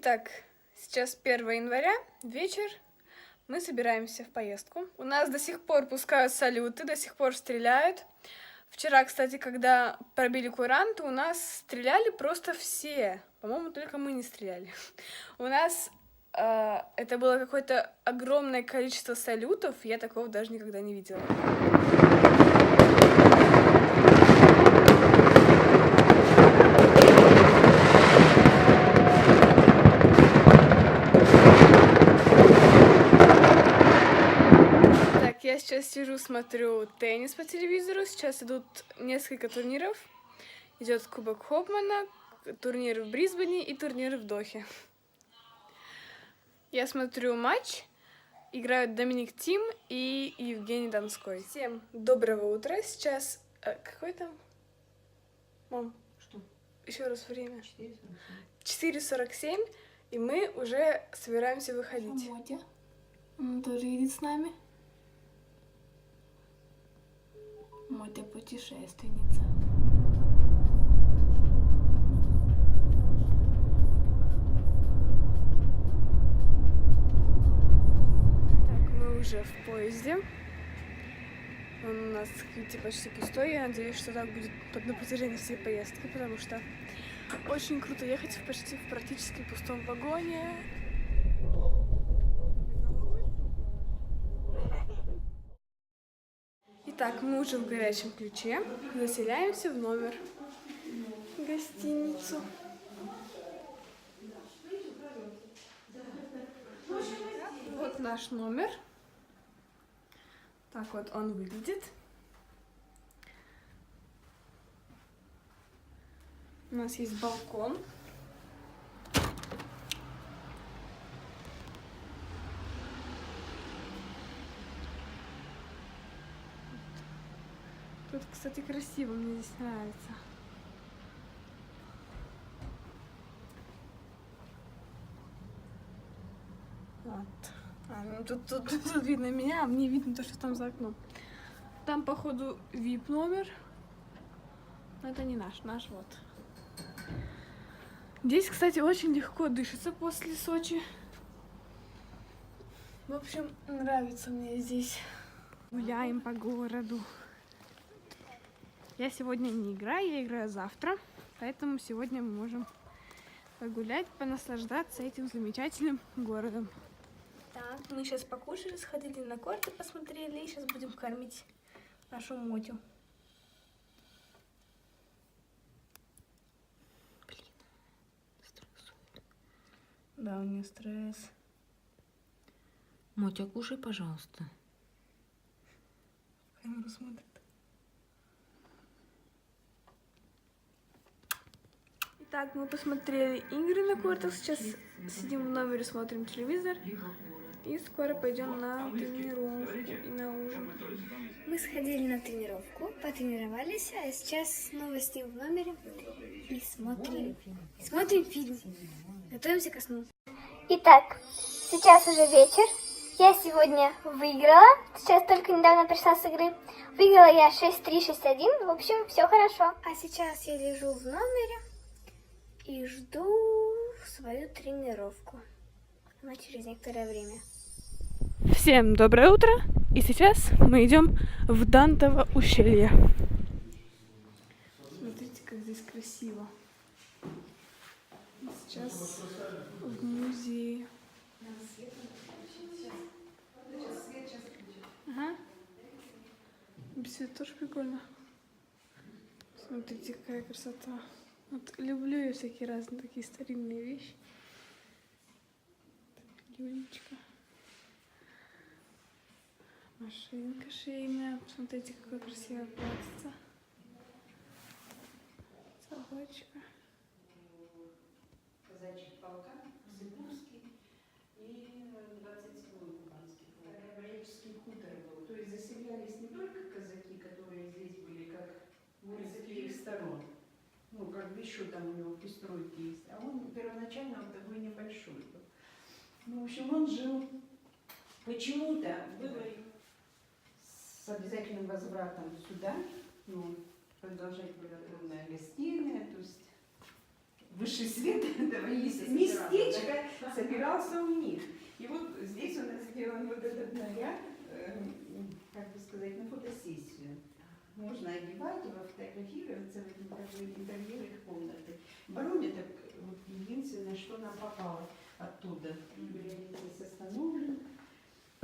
Итак, сейчас 1 января, вечер, мы собираемся в поездку. У нас до сих пор пускают салюты, до сих пор стреляют. Вчера, кстати, когда пробили куранту, у нас стреляли просто все. По-моему, только мы не стреляли. У нас это было какое-то огромное количество салютов, я такого даже никогда не видела. Я сейчас сижу, смотрю теннис по телевизору. Сейчас идут несколько турниров. Идет Кубок Хопмана, турнир в Брисбене и турнир в Дохе. Я смотрю матч. Играют Доминик Тим и Евгений Донской. Всем доброго утра. Сейчас... какой там? Мам, что? Еще раз время. 4:47. И мы уже собираемся выходить. Мотя. Он тоже едет с нами. Мотя путешественница. Так, мы уже в поезде. Он у нас, видите, почти пустой. Я надеюсь, что так будет на протяжении всей поездки, потому что очень круто ехать в практически пустом вагоне. Итак, мы уже в горячем ключе. Заселяемся в номер. Гостиницу. Вот наш номер. Так вот он выглядит. У нас есть балкон. Тут, кстати, красиво, мне здесь нравится. Вот. Тут видно меня, а мне видно то, что там за окном. Там, походу, VIP номер. Но это не наш вот. Здесь, кстати, очень легко дышится после Сочи. В общем, нравится мне здесь. Гуляем по городу. Я сегодня не играю, я играю завтра. Поэтому сегодня мы можем погулять, понаслаждаться этим замечательным городом. Так, мы сейчас покушали, сходили на корты, посмотрели, и сейчас будем кормить нашу Мотю. Блин, стрессует. Да, у нее стресс. Мотя, кушай, пожалуйста. Камеру смотрит. Итак, мы посмотрели игры на кортах, сейчас сидим в номере, смотрим телевизор. И скоро пойдем на тренировку и на ужин. Мы сходили на тренировку, потренировались, а сейчас снова сидим в номере и смотрим фильм. Готовимся ко сну. Итак, сейчас уже вечер. Я сегодня выиграла. Сейчас только недавно пришла с игры. Выиграла я 6-3, 6-1. В общем, все хорошо. А сейчас я лежу в номере и жду свою тренировку. Она через некоторое время. Всем доброе утро, и сейчас мы идем в Дантово ущелье. Смотрите, как здесь красиво. Сейчас в музее. Ага. Без света тоже прикольно. Смотрите, какая красота. Вот люблю я всякие разные такие старинные вещи. Люлечка. Машинка шейная. Посмотрите, какое красивое платьице. Собачка. Казачий полкан, Сыбурский и 27-й Кубанский полк. Героический хутор был. То есть заселялись не только казаки, которые здесь были, как с обеих сторон. Ну, как бы еще там у него пристройки есть. А он первоначально вот такой небольшой был. Ну, в общем, он жил почему-то, было с обязательным возвратом сюда, ну, продолжать была огромная гостиная, то есть высший свет этого местечка остался у них. И вот здесь у нас сделан вот этот наряд, как бы сказать, на фотосессию. Можно одевать его, фотографироваться в этом интерьере их комнаты. Барометр, вот единственное, что нам попало оттуда. Были здесь остановлены.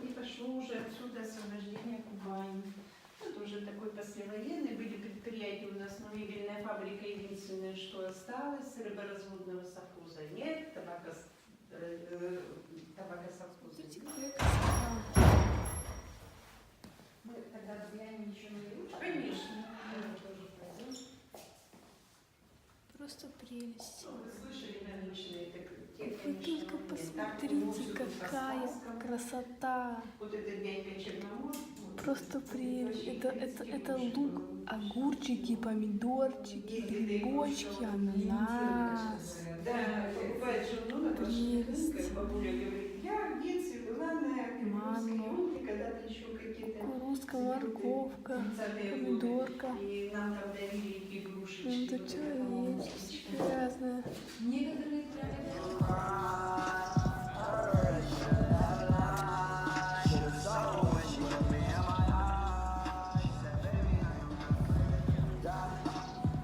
И пошло уже отсюда освобождение Кубани. Это уже такой послевоенный. Были предприятия у нас, но мебельная фабрика единственное, что осталось. Рыборазводного совхоза нет, табакосовхоза нет. Мы тогда взглянем еще на ручку. Конечно. Просто прелесть. Вы слышали наличные, Вы только посмотрите, какая красота. Вот это дядька Черномор. Просто прелесть. Это лук, огурчики, помидорчики, грибочки, ананас. Да, покупает жену, как бабуля говорит, я в детстве была на Кемеровской, когда-то еще какие-то... Кукурузка, морковка, помидорка. И нам там дарили игрушечки. Ну, это человечки разные. Некоторые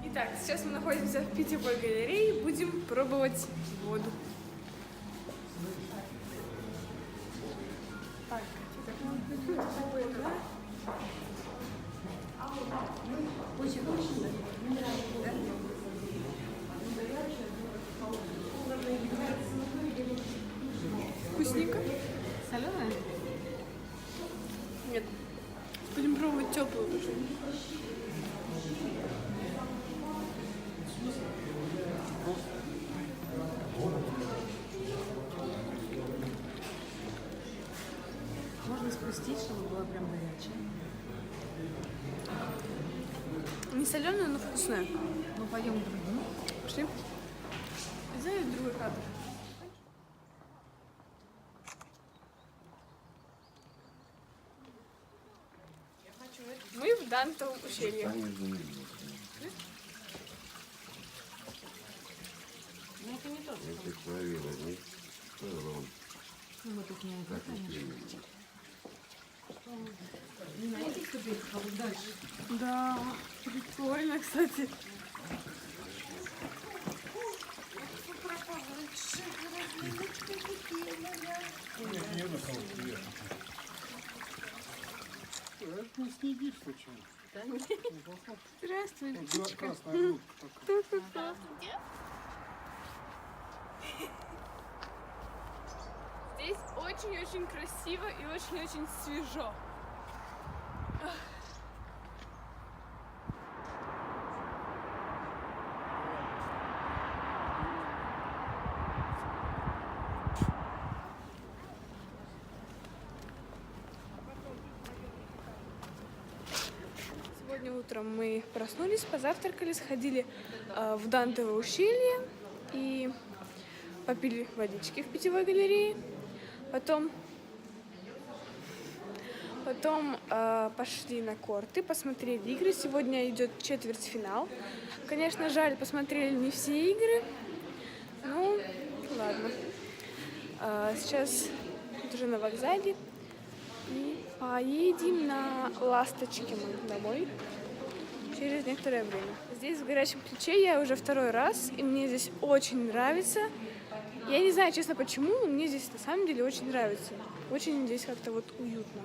Итак, сейчас мы находимся в питьевой галерее, будем пробовать воду. Так, вкусненько. Соленая? Нет. Будем пробовать теплую воду. Можно спустить, чтобы была прям горячая. Не соленая, но вкусная. Ну, пойдем к другому. Пошли. Сделай другой кадр. Мы в Дантовом ущелье. Ну, это не тот. Ну, мы тут не это, конечно. Не найти теперь дальше. Да, прикольно, кстати. Не снедишь случайно. Здравствуй, птичка. Красная грудка такая. Здесь очень-очень красиво и очень-очень свежо. Сегодня утром мы проснулись, позавтракали, сходили в Дантово ущелье и попили водички в питьевой галерее. Потом пошли на корты, посмотрели игры. Сегодня идет четвертьфинал. Конечно, жаль, посмотрели не все игры. Ну, ладно. Сейчас уже на вокзале. И поедем на Ласточки мы домой через некоторое время. Здесь в Горячем Ключе я уже второй раз, и мне здесь очень нравится. Я не знаю, честно, почему, но мне здесь на самом деле очень нравится. Очень здесь как-то вот уютно.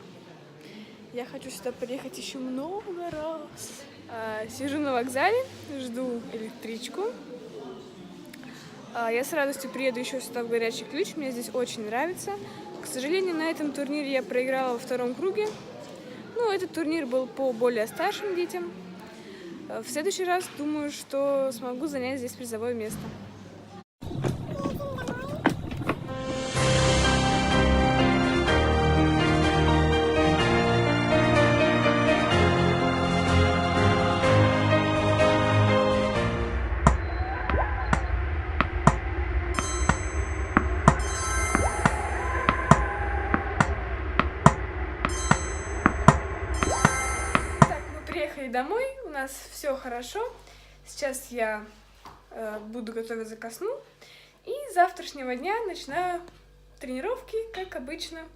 Я хочу сюда приехать еще много раз. Сижу на вокзале, жду электричку. Я с радостью приеду еще сюда в Горячий Ключ, мне здесь очень нравится. К сожалению, на этом турнире я проиграла во втором круге. Ну, этот турнир был по более старшим детям. В следующий раз думаю, что смогу занять здесь призовое место. Домой, у нас все хорошо. Сейчас я буду готовиться ко сну. И с завтрашнего дня начинаю тренировки, как обычно.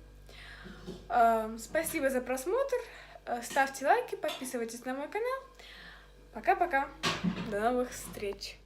Спасибо за просмотр. Ставьте лайки, подписывайтесь на мой канал. Пока-пока. До новых встреч.